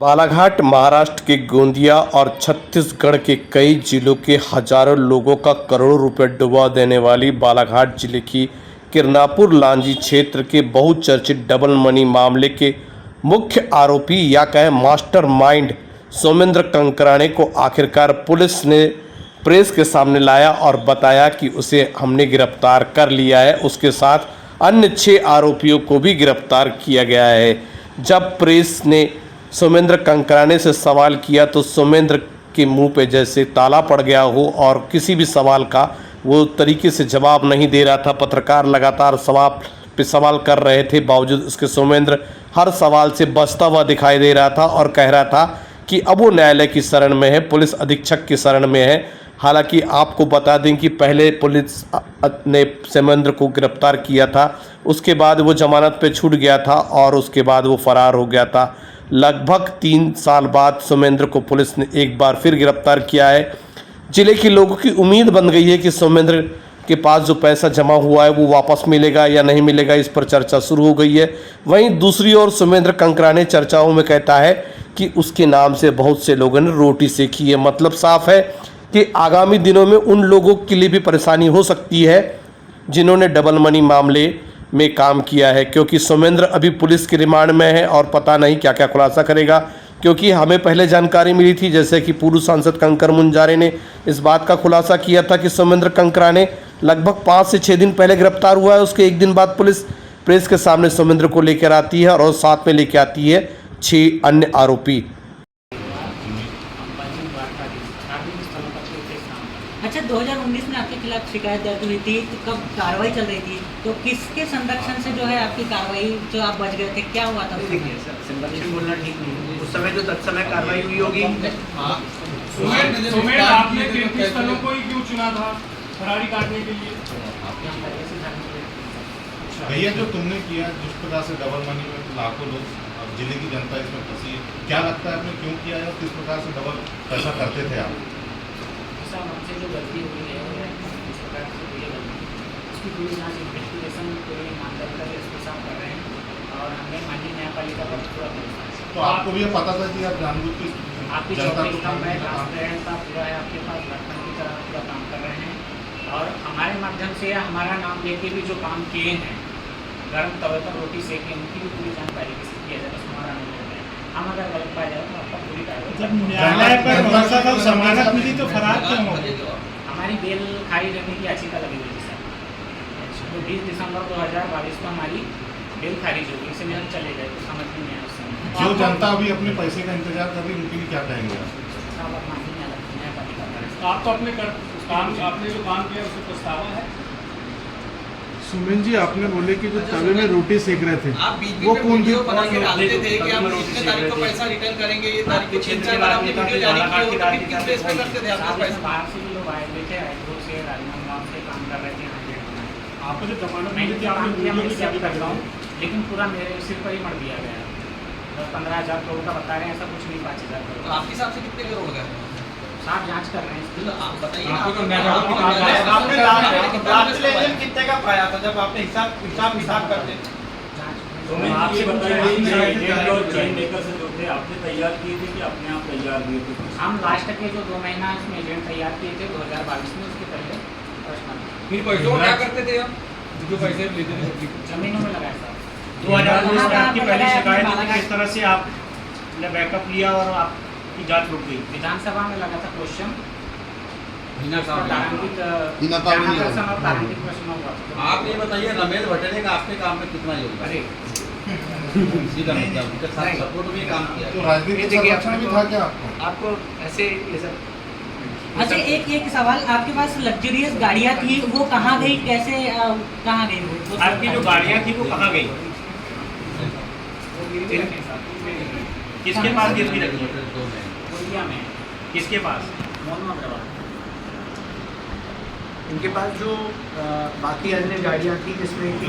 बालाघाट महाराष्ट्र के गोंदिया और छत्तीसगढ़ के कई जिलों के हजारों लोगों का करोड़ों रुपए डुबा देने वाली बालाघाट जिले की किरनापुर लांजी क्षेत्र के बहुचर्चित डबल मनी मामले के मुख्य आरोपी या कहें मास्टरमाइंड सोमेंद्र कंकराणे को आखिरकार पुलिस ने प्रेस के सामने लाया और बताया कि उसे हमने गिरफ्तार कर लिया है। उसके साथ अन्य 6 आरोपियों को भी गिरफ्तार किया गया है। जब प्रेस ने सोमेंद्र कंकराणे से सवाल किया तो सोमेंद्र के मुंह पे जैसे ताला पड़ गया हो और किसी भी सवाल का वो तरीके से जवाब नहीं दे रहा था। पत्रकार लगातार सवाल पे सवाल कर रहे थे, बावजूद उसके सोमेंद्र हर सवाल से बचता हुआ दिखाई दे रहा था और कह रहा था कि अब वो न्यायालय की शरण में है, पुलिस अधीक्षक की शरण में है। हालांकि आपको बता दें कि पहले पुलिस ने सोमेंद्र को गिरफ्तार किया था, उसके बाद वो जमानत पे छूट गया था और उसके बाद वो फरार हो गया था। लगभग 3 साल बाद सोमेंद्र को पुलिस ने एक बार फिर गिरफ्तार किया है। जिले के लोगों की उम्मीद बन गई है कि सोमेंद्र के पास जो पैसा जमा हुआ है वो वापस मिलेगा या नहीं मिलेगा, इस पर चर्चा शुरू हो गई है। वहीं दूसरी ओर सोमेंद्र कंकराणे चर्चाओं में कहता है कि उसके नाम से बहुत से लोगों ने रोटी सेकी है। मतलब साफ है कि आगामी दिनों में उन लोगों के लिए भी परेशानी हो सकती है जिन्होंने डबल मनी मामले में काम किया है, क्योंकि सोमेंद्र अभी पुलिस के रिमांड में है और पता नहीं क्या क्या खुलासा करेगा। क्योंकि हमें पहले जानकारी मिली थी, जैसे कि पूर्व सांसद कंकर मुंजारे ने इस बात का खुलासा किया था कि सोमेंद्र कंकराणे लगभग 5 से 6 दिन पहले गिरफ्तार हुआ है। उसके एक दिन बाद पुलिस प्रेस के सामने सोमेंद्र को लेकर आती है और साथ में लेकर आती है 6 अन्य आरोपी। अच्छा, 2019 में आपके खिलाफ शिकायत दर्ज हुई थी, तो कब कार्रवाई चल रही थी, तो किसके संरक्षण से जो है आपकी कार्रवाई, जो आप बच गए थे, क्या हुआ था? देखिए सर, संरक्षण बोलना ठीक नहीं। उस समय जो तत्समय कार्रवाई हुई होगी। सुमेर, आपने 33 स्थलों को ही क्यों चुना था फरारी काटने के लिए? भैया जो तुमने किया, जिस प्रकार से डबल मनी में लाखों लोग, अब जिले की जनता इसमें फंसी है, क्या लगता है आपने क्यों किया है और किस प्रकार से डबल पैसा करते थे आप? हमसे जो गलती हुई है इस प्रकार से हुई है गलती, उसकी पूरी जाँच इन्वेस्टिगेशन पूरे ईमानदारी का इसके साथ कर रहे हैं और हमें माननीय न्यायपालिका पर पूरा भरोसा है। तो आपको भी ये पता था कि आप जानबूझ के आपकी 24 नंबर ट्रांसपेरेंट का पूरा है, आपके पास लखनऊ की तरह पूरा काम कर रहे हैं और हमारे माध्यम से हमारा नाम लेके भी जो काम किए हैं, गर्म तवे पर रोटी सेके, उनकी भी पूरी जानकारी किसी किया जाए, बस हमारा नाम लेते हैं। हम अगर गलत पाया जाए तो आपका पूरी कार्रवाई। जब न्यायालय पर भरोसा था, जमानत मिली तो फरार क्यों हो गए? हमारी बेल खारिज होने की याचिका लगी हुई थी सर, तो 20 दिसंबर 2022 को हमारी बेल खारिज होगी, इसलिए हम चले गए, तो समझ में नहीं आया उस समय। जो जनता अभी अपने पैसे का इंतजार कर रही है, उनके लिए क्या कहेंगे आप? साहब, आप माननीय न्यायपालिका करें। आप तो अपने आपने जो काम किया उसको पछतावा है? सुमेन जी, आपने बोले कि जो तवे में रोटी सेक रहे थे, आप बीच वो में कौन वीडियो थी? बना के डालते थे कि हम इतने तारीख को पैसा रिटर्न करेंगे, ये तारीख को 3-4 बार आपने वीडियो जारी की हो, तो फिर किस बेस पे करते थे आप पैसा? बाहर से भी लोग आए हुए थे, आईब्रो से, राजनांदगांव से काम कर रहे थे यहाँ। आपको जो जमानत मैं मिली थी, काम आपने किया, मैं वीडियो सब भी करता हूँ, लेकिन पूरा मेरे सिर पर ही मर दिया गया। 10-15 हज़ार करोड़ का बता रहे हैं, ऐसा कुछ नहीं, 5,000 तो करोड़। आपके हिसाब से कितने करोड़ गए? साहब जांच कर रहे हैं इसकी। तो आप बताइए ना, आपको तो आपने आपने लेन कितने का पाया था जब आपने हिसाब करते? आपसे बताइए कि एजेंट और चेन मेकर से जो थे, आपने तैयार किए थे कि अपने आप तैयार हुए थे? हम लास्ट के जो 2 महीना इसमें एजेंट तैयार किए थे 2022 में, उसके पहले प्रश्न फिर पैसों को क्या करते थे आप, जो पैसे लेते थे? जमीनों में लगाया साहब। 2019 में आपकी पहली शिकायत थी कि किस तरह से आपने बैकअप लिया और आपकी जांच रुक गई। विधानसभा में लगा था क्वेश्चन, आप ये बताइए, रमेश भट्टे का आपके काम में कितना योगदान? अरे सीधा मुद्दा, उनके साथ सपोर्ट में काम किया। तो राजनीतिक संरक्षण भी था क्या आपको? आपको ऐसे ये सब अच्छा, एक सवाल, आपके पास लग्जरियस गाड़ियाँ थी, वो कहाँ गई, कैसे कहाँ गई वो? आपकी जो गाड़ियाँ थी वो कहाँ गई? किसके पास गिरवी रखी? गोंदिया में। किसके पास? मोनू अग्रवाल। इनके पास जो बाकी अन्य गाड़ियाँ थी जिसमें कि